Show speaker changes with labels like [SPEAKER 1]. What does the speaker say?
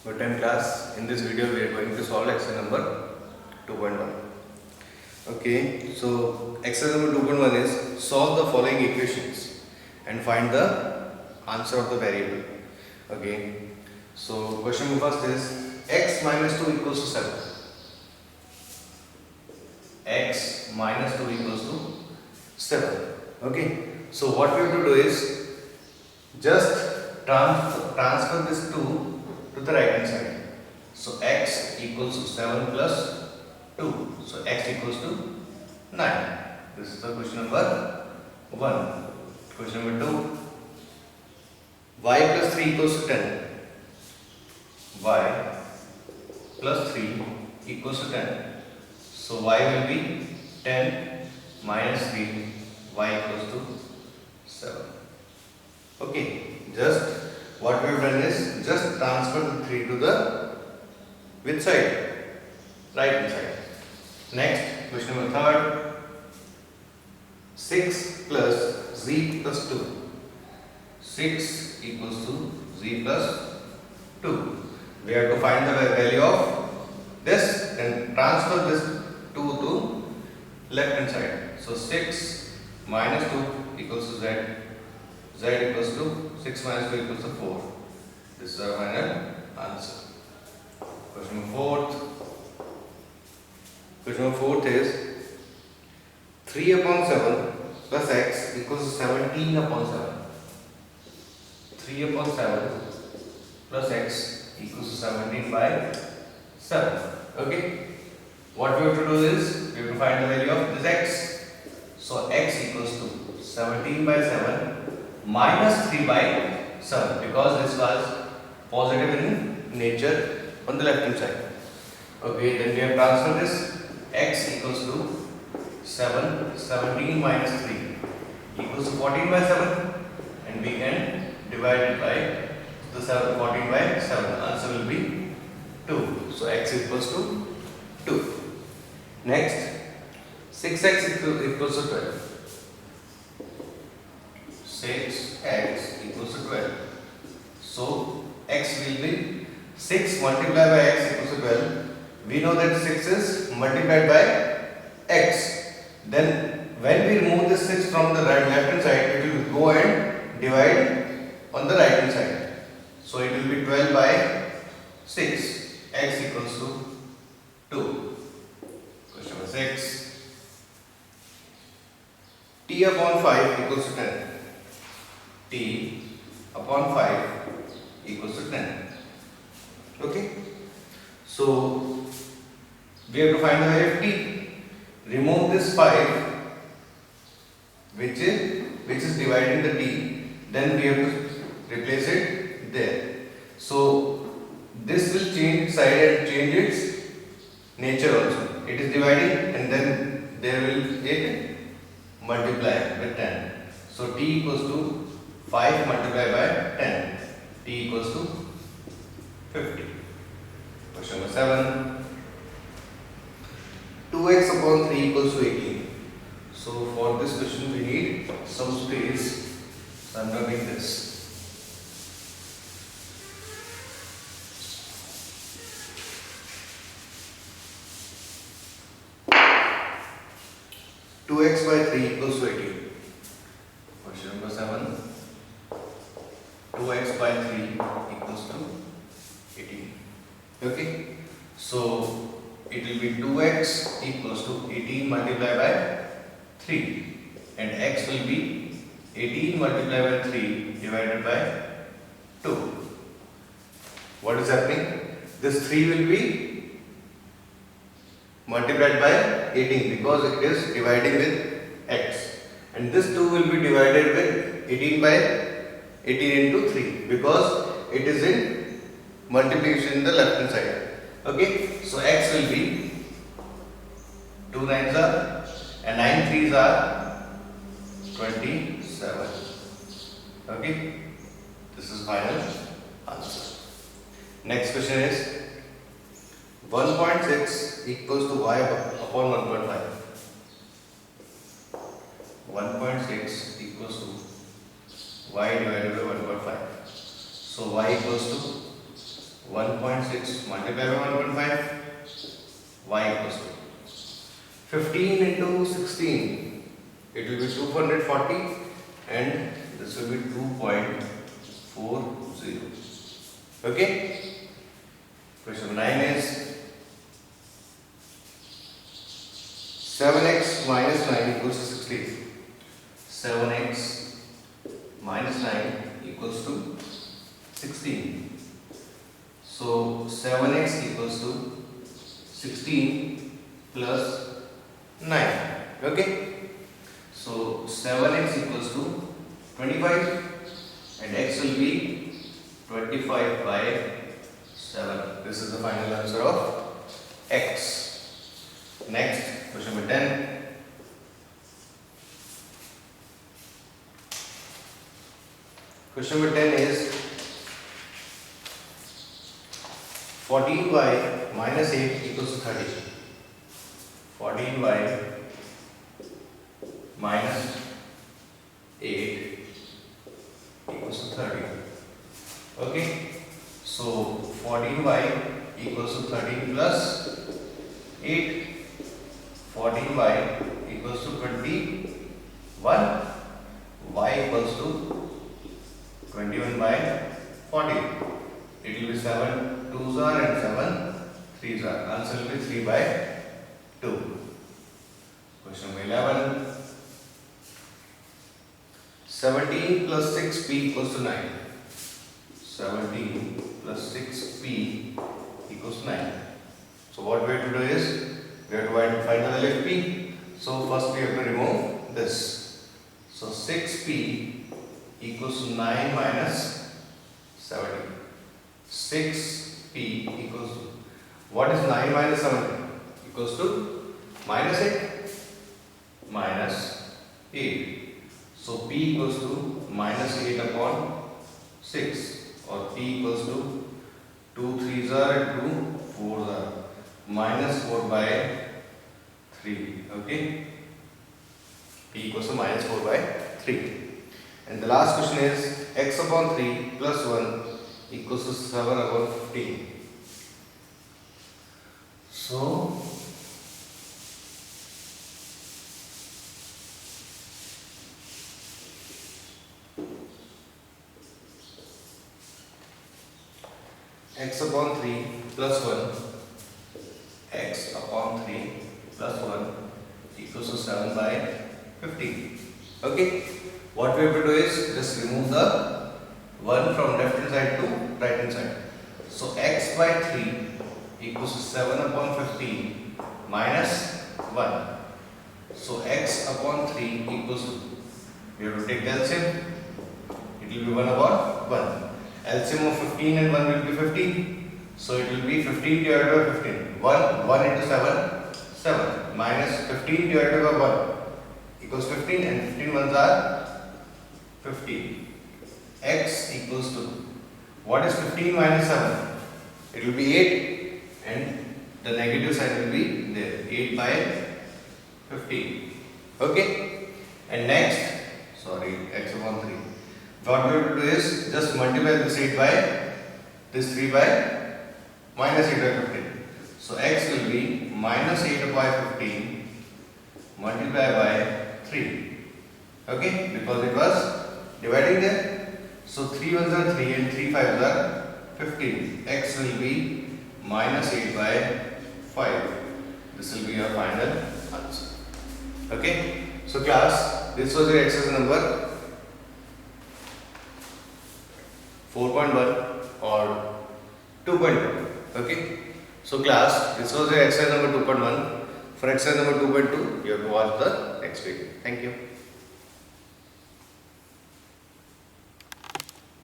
[SPEAKER 1] Good time class. In this video we are going to solve exercise number 2.1. Okay, so exercise number 2.1 is solve the following equations and find the answer of the variable. Okay, so question first is x minus 2 equals to 7. X minus 2 equals to 7. Okay, so what we have to do is just transfer this 2 to the right hand side. So x equals to 7 plus 2. So x equals to 9. This is the question number 1. Question number 2. Y plus 3 equals to 10. Y plus 3 equals to 10. So y will be 10 minus 3. Y equals to 7. Okay, just what we have done is just transfer the 3 to the which side? Right hand side. Next, question number 3. 6 plus z plus 2. 6 equals to z plus 2. We have to find the value of this and transfer this 2 to left hand side. So 6 minus 2 equals to z. Z equals to 6 minus 2 equals to 4. This is our final answer. Question number 4. Question number 4 is 3 upon 7 plus x equals to 17 upon 7. 3 upon 7 plus x equals to 17 by 7. Okay. What we have to do is we have to find the value of this x. So x equals to 17 by 7 minus 3 by 7 because this was positive in nature on the left hand side. Okay, then we have transferred this x equals to 17 minus 3 equals to 14 by 7 and we can divide it by the 14 by 7. The answer will be 2. So x equals to 2. Next, 6x equals to 12. 6x equals to 12. So x will be 6 multiplied by x equals to 12. We know that 6 is multiplied by x. Then when we remove this 6 from the left hand side, it will go and divide on the right hand side. So it will be 12 by 6. X equals to 2. Question number 6. T upon 5 equals to 10. T upon 5 equals to 10. Okay. So we have to find the value of t. Remove this 5 which is dividing the t. Then we have to replace it there. So this will change side and change its nature also. It is dividing and then there will it multiply with 10. So t equals to 5 multiplied by 10. T equals to 50. Question number 7. 2x upon 3 equals to 18. So for this question we need some space. So I am writing this. Two x by 3 equals to 18. Question number 7. 2x by 3 equals to 18. Okay. So it will be 2x equals to 18 multiplied by 3 and x will be 18 multiplied by 3 divided by 2. What is happening? This 3 will be multiplied by 18 because it is dividing with x, and this 2 will be divided with 18 by 18 into 3 because it is in multiplication in the left hand side. Okay, so x will be 2 9s are and 9 3s are 27. Okay, this is final answer. Next question is 1.6 equals to y upon 1.5. 1.6 equals to y divided by 1.5. So y equals to 1.6 multiplied by 1.5, y equals to 15 into 16, it will be 240 and this will be 2.40. Okay? Question 9 is 7x minus 9 equals to 16. 7x minus 9 equals to 16. So 7x equals to 16 plus 9. Okay? So 7x equals to 25 and x will be 25 by 7. This is the final answer of x. Next, question number 10. Question number 10 is 14y minus 8 equals to 30. 14y minus 8 equals to 30. Okay, so 14y equals to 13 plus 8. 14y equals to 21. Y equals to 21 by 40. It will be 7 2s are and 7 3s are. Answer will be 3 by 2. Question number 11. 17 plus 6p equals to 9. 17 plus 6p equals to 9. So what we have to do is, we have to find the value of p. So first we have to remove this. So 6p equals to 9 minus 17. 6p equals to, what is 9 minus 17? Equals to minus 8. Minus 8. So p equals to minus 8 upon 6, or p equals to 2 3s are and 2 4s are. Minus 4 by 3. Okay, p equals to minus 4 by 3. And the last question is x upon 3 plus 1 equals to 7 upon 15. So x upon 3 plus 1, x upon 3 plus 1 equals to 7 by 15. Okay, what we have to do is just remove the 1 from left hand side to right hand side. So x by 3 equals to 7 upon 15 minus 1. So x upon 3 equals to, we have to take the LCM. It will be 1 upon 1. LCM of 15 and 1 will be 15. So it will be 15 divided by 15. 1 into 7, 7 minus 15 divided by 1 equals 15, and 15 ones are 15. X equals to, what is 15 minus 7? It will be 8 and the negative sign will be there. 8 by 15. Okay. And next, sorry, x upon 3. What we have to do is just multiply this 8 by this 3 by minus 8 by 15. So x will be minus 8 by 15 multiplied by 3. Okay, because it was dividing there. So 3 ones are 3 and 3 5s are 15. X will be minus 8 by 5. This will be your final answer. Okay, so class, this was your exercise number 4.1 or 2.1. Okay, so class, this was your exercise number 2.1. For exercise number 2.2, you have to watch the next video. Thank you.